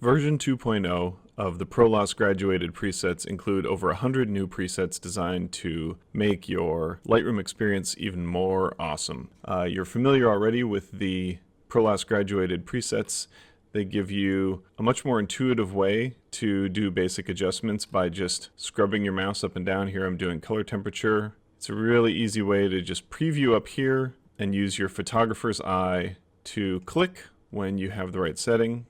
Version 2.0 of the Prolost graduated presets include over 100 new presets designed to make your Lightroom experience even more awesome. You're familiar already with the Prolost graduated presets. They give you a much more intuitive way to do basic adjustments by just scrubbing your mouse up and down. Here I'm doing color temperature. It's a really easy way to just preview up here and use your photographer's eye to click when you have the right setting.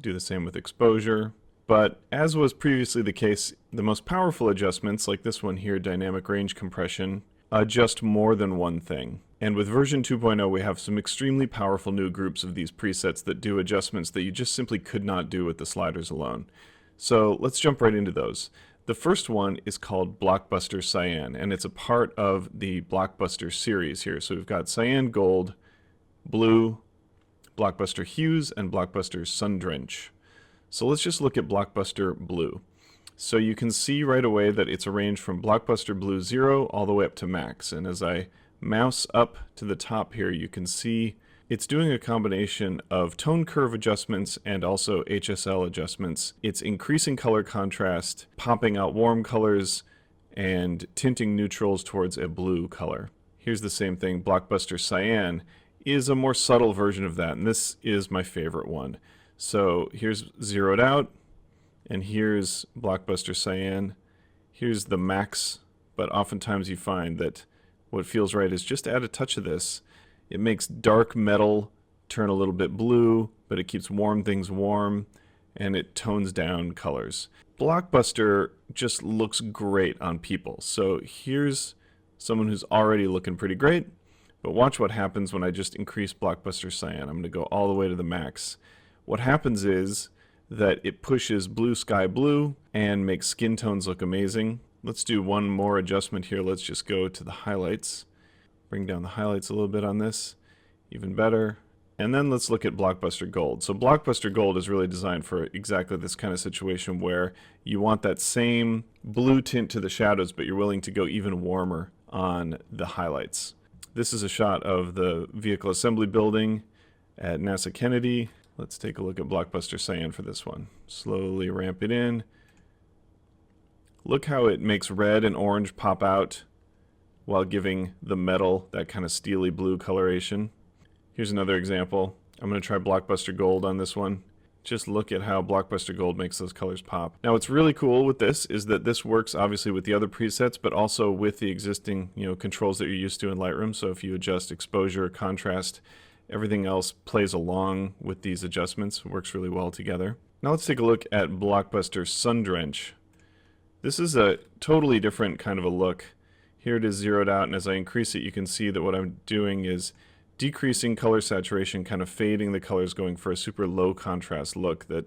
Do the same with exposure. But as was previously the case, the most powerful adjustments, like this one here, dynamic range compression, adjust more than one thing. And with version 2.0, we have some extremely powerful new groups of these presets that do adjustments that you just simply could not do with the sliders alone. So let's jump right into those. The first one is called Blockbuster Cyan, and it's a part of the Blockbuster series here. So we've got Cyan Gold, Blue, Blockbuster Hues, and Blockbuster Sundrench. So let's just look at Blockbuster Blue. So you can see right away that it's a range from Blockbuster Blue 0 all the way up to max. And as I mouse up to the top here, you can see it's doing a combination of tone curve adjustments and also HSL adjustments. It's increasing color contrast, popping out warm colors, and tinting neutrals towards a blue color. Here's the same thing, Blockbuster Cyan is a more subtle version of that, and this is my favorite one. So here's zeroed out, and here's Blockbuster Cyan. Here's the max, but oftentimes you find that what feels right is just add a touch of this. It makes dark metal turn a little bit blue, but it keeps warm things warm, and it tones down colors. Blockbuster just looks great on people. So here's someone who's already looking pretty great. But watch what happens when I just increase Blockbuster Cyan. I'm going to go all the way to the max. What happens is that it pushes blue sky blue and makes skin tones look amazing. Let's do one more adjustment here. Let's just go to the highlights. Bring down the highlights a little bit on this. Even better. And then let's look at Blockbuster Gold. So Blockbuster Gold is really designed for exactly this kind of situation where you want that same blue tint to the shadows, but you're willing to go even warmer on the highlights. This is a shot of the vehicle assembly building at NASA Kennedy. Let's take a look at Blockbuster Cyan for this one. Slowly ramp it in. Look how it makes red and orange pop out while giving the metal that kind of steely blue coloration. Here's another example. I'm going to try Blockbuster Gold on this one. Just look at how Blockbuster Gold makes those colors pop. Now what's really cool with this is that this works obviously with the other presets, but also with the existing controls that you're used to in Lightroom. So if you adjust exposure, contrast, everything else plays along with these adjustments. It works really well together. Now let's take a look at Blockbuster Sundrench. This is a totally different kind of a look. Here it is zeroed out, and as I increase it, you can see that what I'm doing is decreasing color saturation, kind of fading the colors, going for a super low contrast look that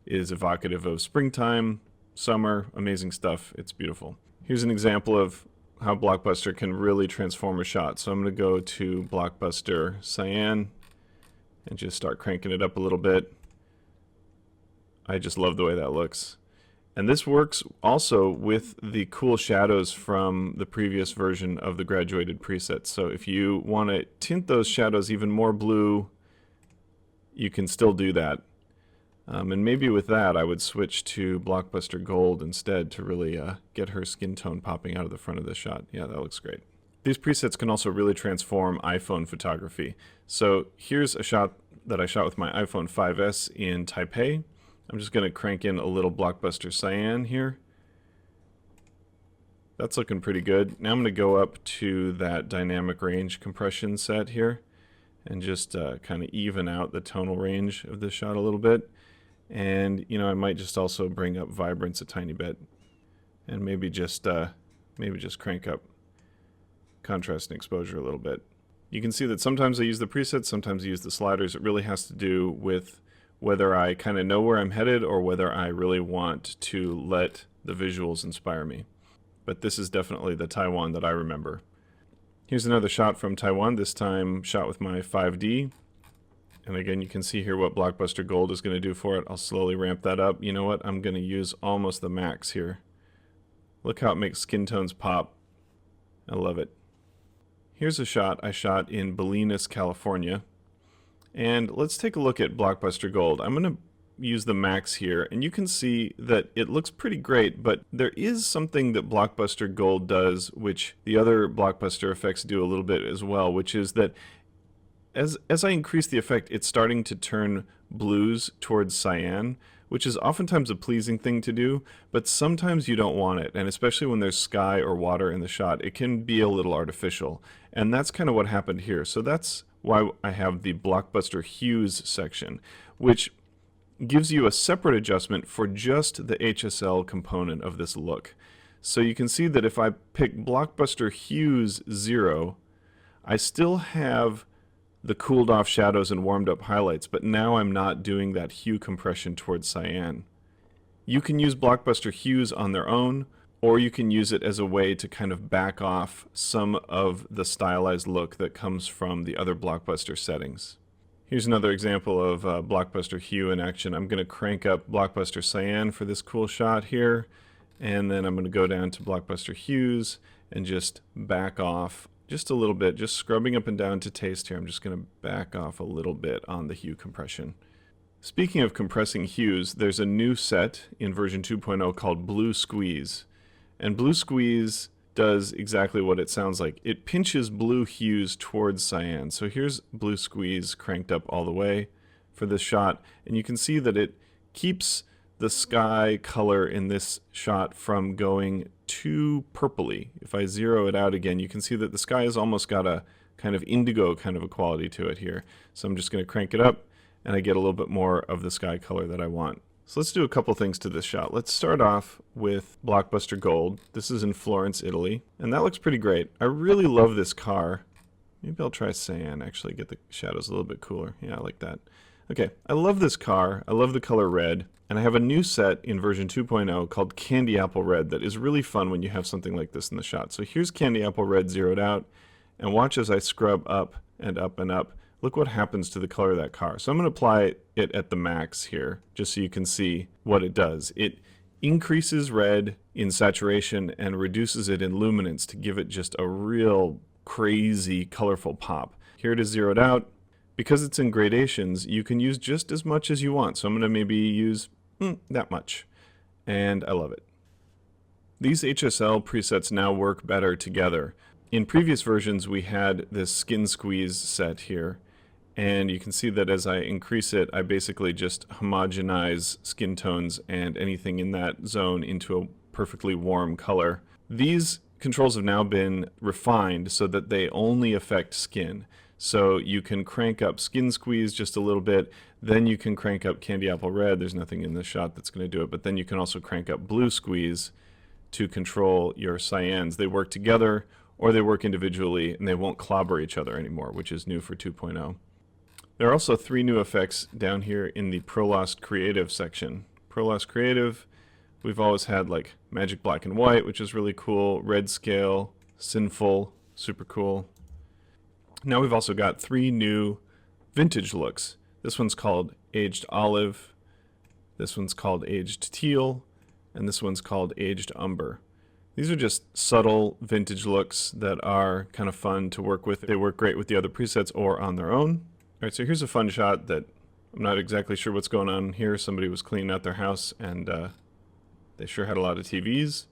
is evocative of springtime, summer, amazing stuff. It's beautiful. Here's an example of how Blockbuster can really transform a shot. So I'm going to go to Blockbuster Cyan and just start cranking it up a little bit. I just love the way that looks. And this works also with the cool shadows from the previous version of the graduated presets. So if you want to tint those shadows even more blue, you can still do that. And maybe with that, I would switch to Blockbuster Gold instead to really get her skin tone popping out of the front of the shot. Yeah, that looks great. These presets can also really transform iPhone photography. So here's a shot that I shot with my iPhone 5S in Taipei. I'm just going to crank in a little Blockbuster Cyan here. That's looking pretty good. Now I'm going to go up to that dynamic range compression set here and just kind of even out the tonal range of this shot a little bit. And I might just also bring up vibrance a tiny bit and maybe just crank up contrast and exposure a little bit. You can see that sometimes I use the presets, sometimes I use the sliders. It really has to do with whether I kind of know where I'm headed or whether I really want to let the visuals inspire me. But this is definitely the Taiwan that I remember. Here's another shot from Taiwan, this time shot with my 5D. And again, you can see here what Blockbuster Gold is going to do for it. I'll slowly ramp that up. You know what? I'm going to use almost the max here. Look how it makes skin tones pop. I love it. Here's a shot I shot in Bolinas, California. And let's take a look at Blockbuster Gold. I'm going to use the max here, and you can see that it looks pretty great, but there is something that Blockbuster Gold does, which the other Blockbuster effects do a little bit as well, which is that as I increase the effect, it's starting to turn blues towards cyan, which is oftentimes a pleasing thing to do, but sometimes you don't want it, and especially when there's sky or water in the shot, it can be a little artificial, and that's kind of what happened here. So that's why I have the Blockbuster Hues section, which gives you a separate adjustment for just the HSL component of this look. So you can see that if I pick Blockbuster Hues 0, I still have the cooled off shadows and warmed up highlights, but now I'm not doing that hue compression towards cyan. You can use Blockbuster Hues on their own, or you can use it as a way to kind of back off some of the stylized look that comes from the other Blockbuster settings. Here's another example of Blockbuster Hue in action. I'm going to crank up Blockbuster Cyan for this cool shot here, and then I'm going to go down to Blockbuster Hues and just back off just a little bit, just scrubbing up and down to taste here. I'm just going to back off a little bit on the hue compression. Speaking of compressing hues, there's a new set in version 2.0 called Blue Squeeze. And Blue Squeeze does exactly what it sounds like. It pinches blue hues towards cyan. So here's Blue Squeeze cranked up all the way for this shot, and you can see that it keeps the sky color in this shot from going too purpley. If I zero it out again, you can see that the sky has almost got a kind of indigo kind of a quality to it here. So I'm just going to crank it up, and I get a little bit more of the sky color that I want. So let's do a couple things to this shot. Let's start off with Blockbuster Gold. This is in Florence, Italy, and that looks pretty great. I really love this car. Maybe I'll try cyan, actually get the shadows a little bit cooler. Yeah, I like that. Okay, I love this car. I love the color red, and I have a new set in version 2.0 called Candy Apple Red that is really fun when you have something like this in the shot. So here's Candy Apple Red zeroed out, and watch as I scrub up and up and up. Look what happens to the color of that car. So I'm going to apply it at the max here, just so you can see what it does. It increases red in saturation and reduces it in luminance to give it just a real crazy colorful pop. Here it is zeroed out. Because it's in gradations, you can use just as much as you want. So I'm going to maybe use that much. And I love it. These HSL presets now work better together. In previous versions, we had this skin squeeze set here. And you can see that as I increase it, I basically just homogenize skin tones and anything in that zone into a perfectly warm color. These controls have now been refined so that they only affect skin. So you can crank up Skin Squeeze just a little bit, then you can crank up Candy Apple Red. There's nothing in this shot that's going to do it, but then you can also crank up Blue Squeeze to control your cyans. They work together or they work individually, and they won't clobber each other anymore, which is new for 2.0. There are also 3 new effects down here in the Prolost Creative section. Prolost Creative, we've always had like Magic Black and White, which is really cool, Red Scale, Sinful, super cool. Now we've also got 3 new vintage looks. This one's called Aged Olive, this one's called Aged Teal, and this one's called Aged Umber. These are just subtle vintage looks that are kind of fun to work with. They work great with the other presets or on their own. Alright, so here's a fun shot that I'm not exactly sure what's going on here. Somebody was cleaning out their house and they sure had a lot of TVs.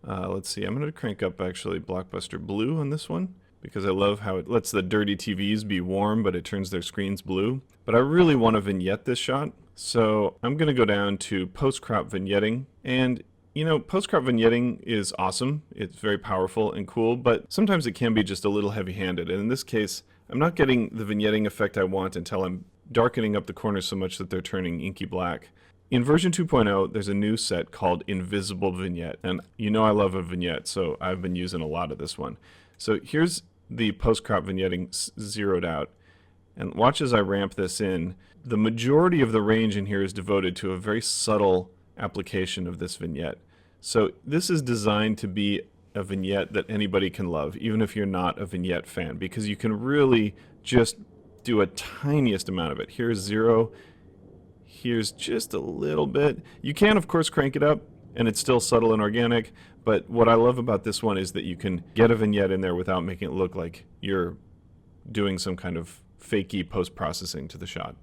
Let's see, I'm going to crank up actually Blockbuster Blue on this one, because I love how it lets the dirty TVs be warm, but it turns their screens blue. But I really want to vignette this shot, so I'm going to go down to post-crop vignetting. And, you know, post-crop vignetting is awesome. It's very powerful and cool, but sometimes it can be just a little heavy-handed. And in this case, I'm not getting the vignetting effect I want until I'm darkening up the corners so much that they're turning inky black. In version 2.0, there's a new set called Invisible Vignette. And you know I love a vignette, so I've been using a lot of this one. So here's the post-crop vignetting zeroed out, and watch as I ramp this in. The majority of the range in here is devoted to a very subtle application of this vignette. So this is designed to be a vignette that anybody can love, even if you're not a vignette fan, because you can really just do a tiniest amount of it. Here's 0, here's just a little bit. You can of course crank it up and it's still subtle and organic, but what I love about this one is that you can get a vignette in there without making it look like you're doing some kind of fakey post-processing to the shot.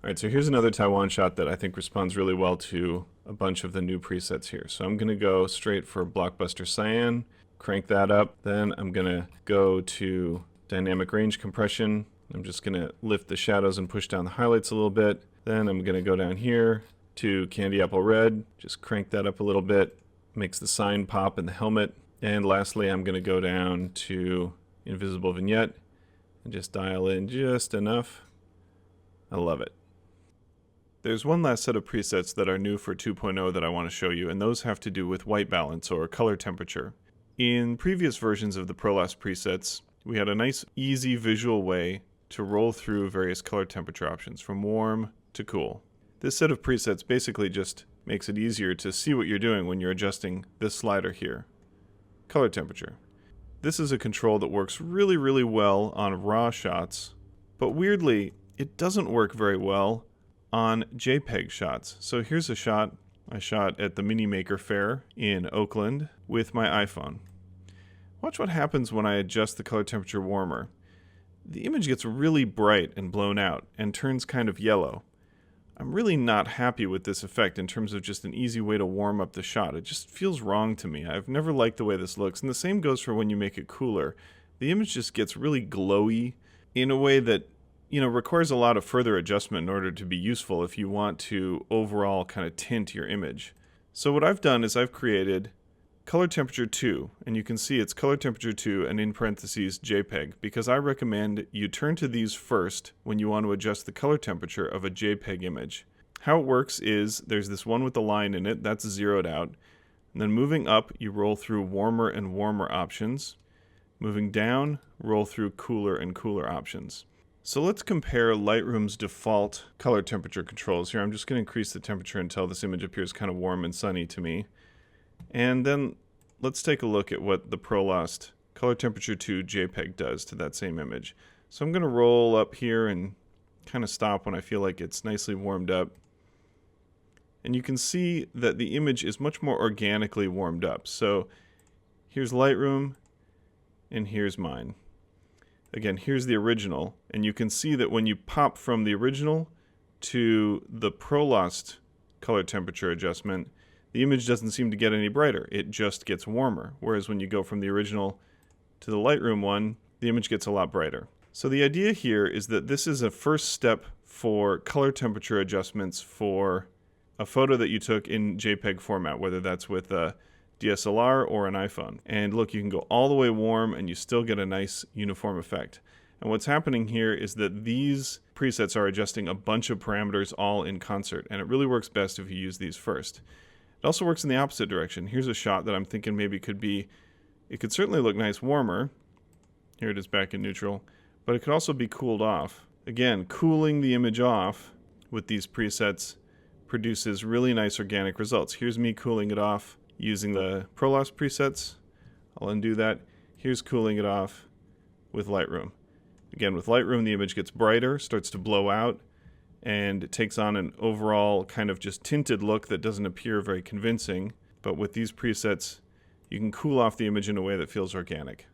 Alright, so here's another Taiwan shot that I think responds really well to a bunch of the new presets here. So I'm going to go straight for Blockbuster Cyan, crank that up, then I'm going to go to Dynamic Range Compression. I'm just going to lift the shadows and push down the highlights a little bit. Then I'm going to go down here to Candy Apple Red, just crank that up a little bit, makes the sign pop in the helmet. And lastly, I'm going to go down to Invisible Vignette and just dial in just enough. I love it. There's one last set of presets that are new for 2.0 that I want to show you, and those have to do with white balance or color temperature. In previous versions of the Prolost presets, we had a nice, easy visual way to roll through various color temperature options, from warm to cool. This set of presets basically just makes it easier to see what you're doing when you're adjusting this slider here. Color temperature. This is a control that works really, really well on raw shots, but weirdly, it doesn't work very well on JPEG shots. So here's a shot I shot at the Mini Maker Fair in Oakland with my iPhone. Watch what happens when I adjust the color temperature warmer. The image gets really bright and blown out and turns kind of yellow. I'm really not happy with this effect in terms of just an easy way to warm up the shot. It just feels wrong to me. I've never liked the way this looks, and the same goes for when you make it cooler. The image just gets really glowy in a way that requires a lot of further adjustment in order to be useful if you want to overall kind of tint your image. So what I've done is I've created color temperature 2, and you can see it's color temperature 2 and in parentheses JPEG, because I recommend you turn to these first when you want to adjust the color temperature of a JPEG image. How it works is there's this one with the line in it, that's zeroed out, and then moving up you roll through warmer and warmer options. Moving down, roll through cooler and cooler options. So let's compare Lightroom's default color temperature controls here. I'm just going to increase the temperature until this image appears kind of warm and sunny to me. And then let's take a look at what the Prolost color temperature 2 JPEG does to that same image. So I'm going to roll up here and kind of stop when I feel like it's nicely warmed up. And you can see that the image is much more organically warmed up. So here's Lightroom and here's mine. Again, here's the original, and you can see that when you pop from the original to the Prolost color temperature adjustment, the image doesn't seem to get any brighter. It just gets warmer. Whereas when you go from the original to the Lightroom one, the image gets a lot brighter. So the idea here is that this is a first step for color temperature adjustments for a photo that you took in JPEG format, whether that's with a DSLR or an iPhone. And look, you can go all the way warm and you still get a nice uniform effect. And what's happening here is that these presets are adjusting a bunch of parameters all in concert, and it really works best if you use these first. It also works in the opposite direction. Here's a shot that I'm thinking maybe it could certainly look nice warmer. Here it is back in neutral, but it could also be cooled off. Again, cooling the image off with these presets produces really nice organic results. Here's me cooling it off using the Prolost presets. I'll undo that. Here's cooling it off with Lightroom. Again, with Lightroom, the image gets brighter, starts to blow out, and it takes on an overall kind of just tinted look that doesn't appear very convincing. But with these presets, you can cool off the image in a way that feels organic.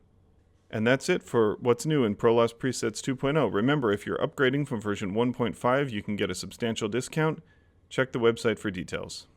And that's it for what's new in Prolost Presets 2.0. Remember, if you're upgrading from version 1.5, you can get a substantial discount. Check the website for details.